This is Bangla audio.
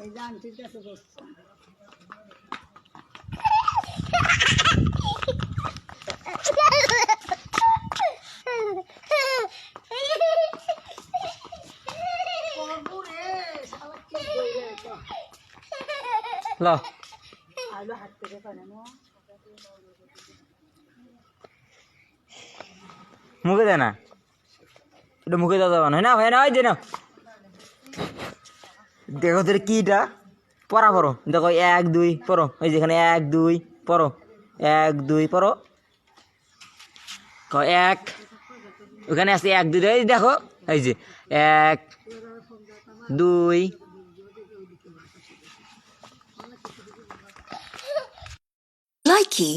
এই যে আন্টির কাছে বসছে। হাত থেকে মুখে দেয় না, এটা মুখে দেওয়া যাবে না ভাই, না ওই যে না দেখো তোর কিটা পড়া পড়ো, দেখো 1 2 পড়ো, ওই যেখানে 1 2 পড়ো, 1 2 পড়ো, 1 ওখানে আছে 1 2, এই দেখো এই যে 1 2 Likey